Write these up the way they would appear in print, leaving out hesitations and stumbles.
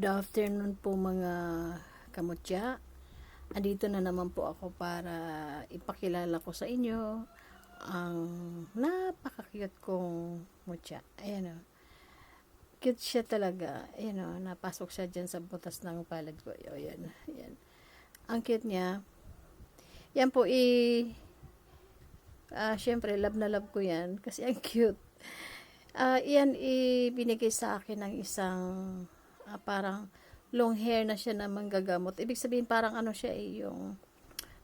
Good afternoon po mga kamutya. Andito na naman po ako para ipakilala ko sa inyo ang napaka-cute kong mutya. Ayan o. Cute siya talaga. Ayan o. Napasok siya dyan sa butas ng palad ko. Ayan. Ayan. Ang cute niya. Yan po syempre love na love ko yan kasi ang cute. Yan ibinigay sa akin ng isang parang long hair na siya na manggagamot. Ibig sabihin parang ano siya yung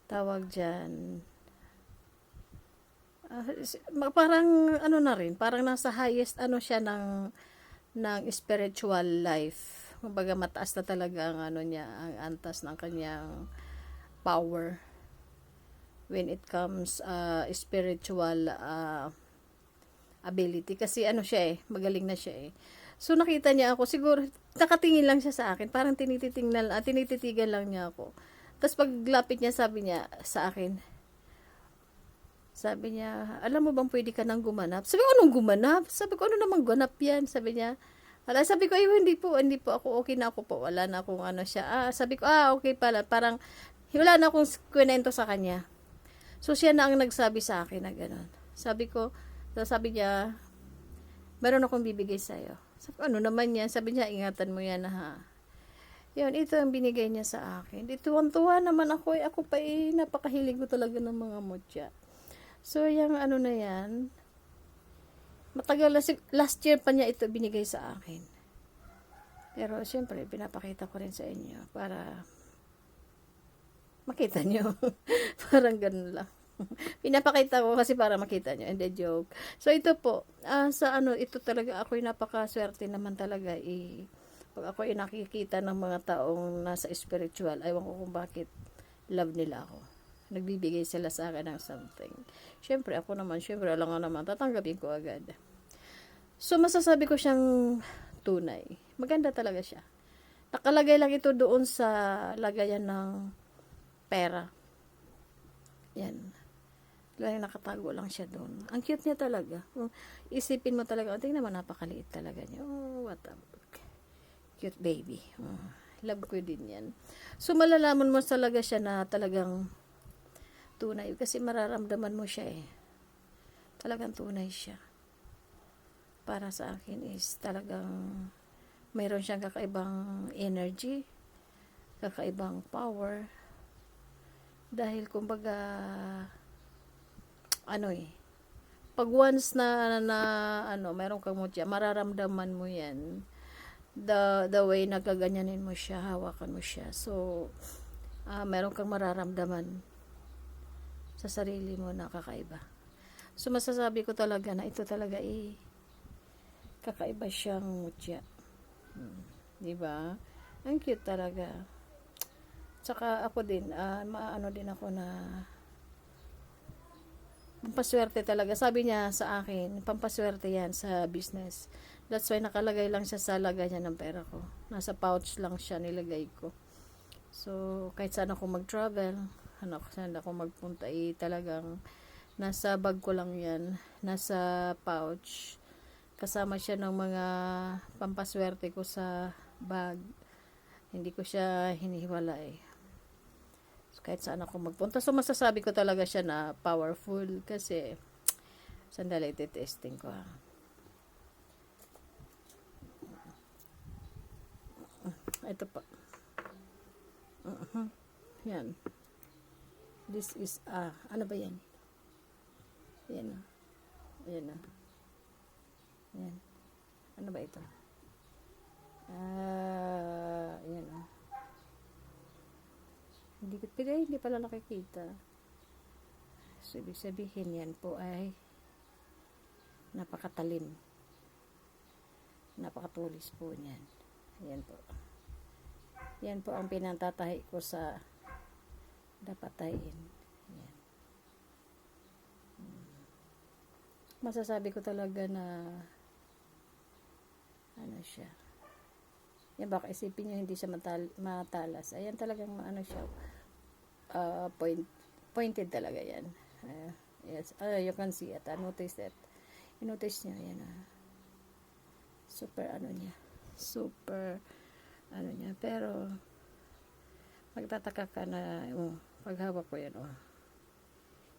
tawag dyan. Parang ano na rin, parang nasa highest ano siya ng spiritual life. Kumbaga mataas na talaga ang ano niya, ang antas ng kanyang power when it comes spiritual ability. Kasi ano siya magaling na siya So nakita niya ako, siguro nakatingin lang siya sa akin, parang tinititigan lang niya ako. Tapos paglapit niya, sabi niya sa akin, alam mo bang pwede ka nang gumanap? Sabi ko, anong gumanap? Sabi ko, ano namang ganap yan? Sabi niya, sabi ko, hindi po ako, okay na ako po, wala na akong ano siya. Sabi ko, okay pala, parang, wala na akong kwento sa kanya. So siya na ang nagsabi sa akin na gano'n. Sabi niya, meron akong bibigay sa'yo. Sabi ko, ano naman yan? Sabi niya, ingatan mo yan ha. Yun, ito ang binigay niya sa akin. Tuwan-tuwa naman ako Ako pa napakahilig ko talaga ng mga mutya. So, yung ano na yan, matagal na, last year pa niya ito binigay sa akin. Pero, syempre, pinapakita ko rin sa inyo para makita nyo. Parang ganun lang. Pinapakita ko kasi para makita nyo. And the joke. So, ito po. Ito talaga, ako'y napakaswerte naman talaga. Pag ako'y nakikita ng mga taong nasa spiritual, aywan ko kung bakit love nila ako. Nagbibigay sila sa akin ng something. Syempre, ako naman, alam nga naman, tatanggapin ko agad. So, masasabi ko siyang tunay. Maganda talaga siya. Nakalagay lang ito doon sa lagayan ng pera. Yan. Lagi nakatago lang siya doon. Ang cute niya talaga. Isipin mo talaga, tingnan naman napakaliit talaga niya. Oh, what a cute baby. Love ko din yan. So, malalaman mo talaga siya na talagang tunay. Kasi mararamdaman mo siya Talagang tunay siya. Para sa akin is talagang mayroon siyang kakaibang energy, kakaibang power. Dahil kumbaga pag once na meron kang mutya, mararamdaman mo yan. The way na gaganyanin mo siya, hawakan mo siya. So, meron kang mararamdaman sa sarili mo na kakaiba. So, masasabi ko talaga na ito talaga kakaiba siyang mutya. Diba? Ang cute talaga. Tsaka ako din, maano din ako na pampaswerte talaga. Sabi niya sa akin, pampaswerte yan sa business. That's why nakalagay lang siya sa lagayan ng pera ko. Nasa pouch lang siya nilagay ko. So, kahit saan ako mag-travel, saan ako magpunta, talagang nasa bag ko lang yan. Nasa pouch. Kasama siya ng mga pampaswerte ko sa bag. Hindi ko siya hinihiwala So, kahit saan ako magpunta. So, masasabi ko talaga siya na powerful kasi sandali, testing ko Ito pa. Yan. This is, ano ba yan? Yan Yan Yan. Ano ba ito? Yan Hindi pala nakikita. So, ibig sabihin yan po ay napakatalim. Napakatulis po niyan. Yan po. Yan po ang pinantatahi ko sa dapatayin. Yan. Masasabi ko talaga na ano siya. Yan, baka isipin nyo hindi siya matalas. Ayan talagang siya. Pointed talaga yan. Yes. You can see it. Notice that. I-notice nyo. Yan Super niya. Super ano niya. Pero, magtataka ka na, paghawak ko yan,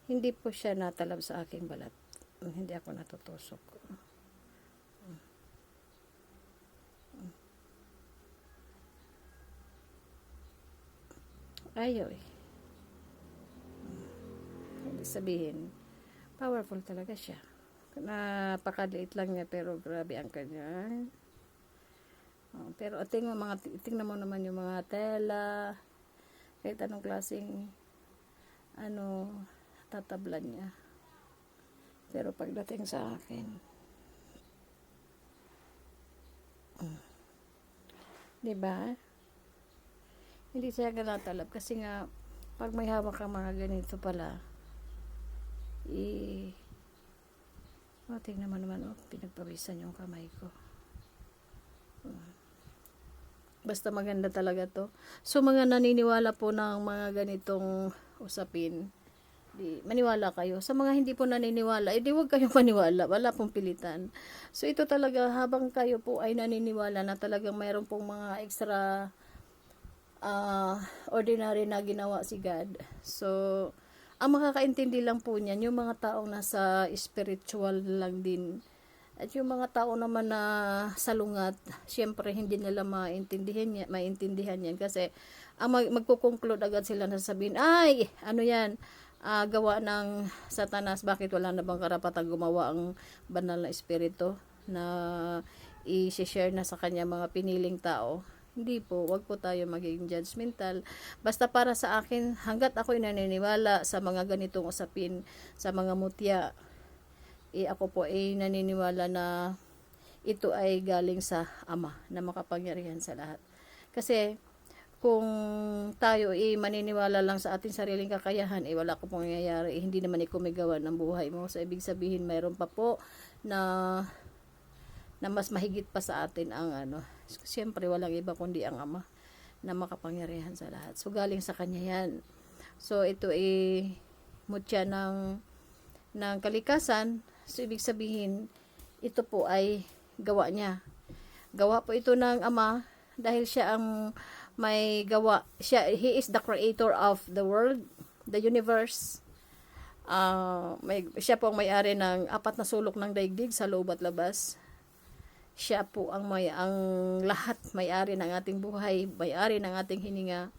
hindi po siya natalab sa aking balat. Hindi ako natutusok. Ayaw eh. Ibig sabihin, powerful talaga siya. Napakaliit lang niya, pero grabe ang kanya. Pero tingnan mo naman yung mga tela, kahit anong klaseng tatablan niya. Pero pagdating sa akin, di ba? Hindi siya ganatalab kasi nga pag may hawak kang mga ganito pala, tingnan mo naman, pinagpawisan yung kamay ko. Basta maganda talaga to. So, mga naniniwala po ng mga ganitong usapin, maniwala kayo. Sa mga hindi po naniniwala, di huwag kayong maniwala. Wala pong pilitan. So, ito talaga, habang kayo po ay naniniwala na talagang mayroon pong mga extra ordinary na ginawa si God. So, ang makakaintindi lang po niyan, yung mga taong nasa spiritual lang din. At yung mga tao naman na salungat, syempre hindi nila maintindihan yan kasi magko-conclude agad sila na sabihin, ay, ano yan, gawa ng Satanas, bakit wala na bang karapatang gumawa ang banal na espiritu na i-share na sa kanya mga piniling tao. Hindi po, wag po tayo maging judgmental. Basta para sa akin, hanggat ako'y naniniwala sa mga ganitong usapin, sa mga mutya, ako po ay naniniwala na ito ay galing sa Ama na makapangyarihan sa lahat. Kasi kung tayo maniniwala lang sa ating sariling kakayahan, wala ko pong nangyayari. Hindi naman ikumigawa ng buhay mo. So, ibig sabihin, mayroon pa po na mas mahigit pa sa atin ang siyempre, walang iba kundi ang Ama na makapangyarihan sa lahat. So, galing sa Kanya yan. So, ito mutya ng kalikasan. So, ibig sabihin, ito po ay gawa niya. Gawa po ito ng Ama dahil siya ang may gawa. He is the creator of the world, the universe. Siya po ang may-ari ng 4 na sulok ng daigdig sa loob at labas. Siya po ang lahat, may-ari ng ating buhay, may-ari ng ating hininga.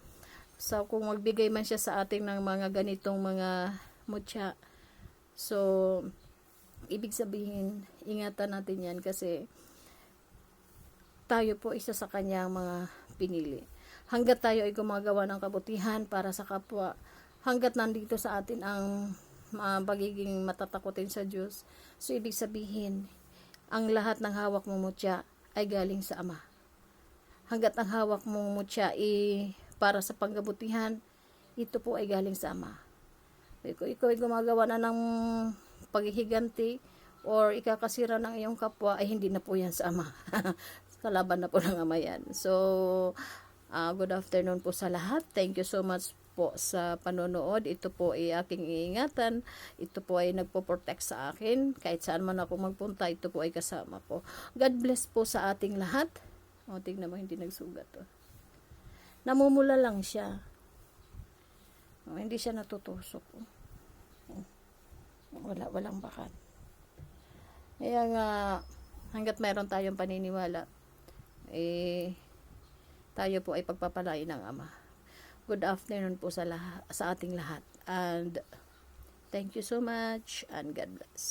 So, kung magbigay man siya sa ating ng mga ganitong mga mutya, so, ibig sabihin, ingatan natin yan kasi tayo po isa sa kanyang mga pinili. Hanggat tayo ay gumagawa ng kabutihan para sa kapwa, hanggat nandito sa atin ang pagiging matatakotin sa Diyos, so ibig sabihin, ang lahat ng hawak mong mutya ay galing sa Ama. Hanggat ang hawak mong mutya para sa pangkabutihan, ito po ay galing sa Ama. Kung ikaw ay gumagawa na ng paghihiganti or ikakasira ng iyong kapwa, ay hindi na po yan sa Ama. Kalaban na po ng Ama yan. So, good afternoon po sa lahat. Thank you so much po sa panonood. Ito po ay aking iingatan. Ito po ay nagpo-protect sa akin. Kahit saan man ako magpunta, ito po ay kasama ko. God bless po sa ating lahat. Tingnan mo, hindi nagsugat. Namumula lang siya. Hindi siya natutusok. Walang bakat. Kaya nga, hanggat mayroon tayong paniniwala, tayo po ay pagpapalain ng Ama. Good afternoon po sa ating lahat. And thank you so much and God bless.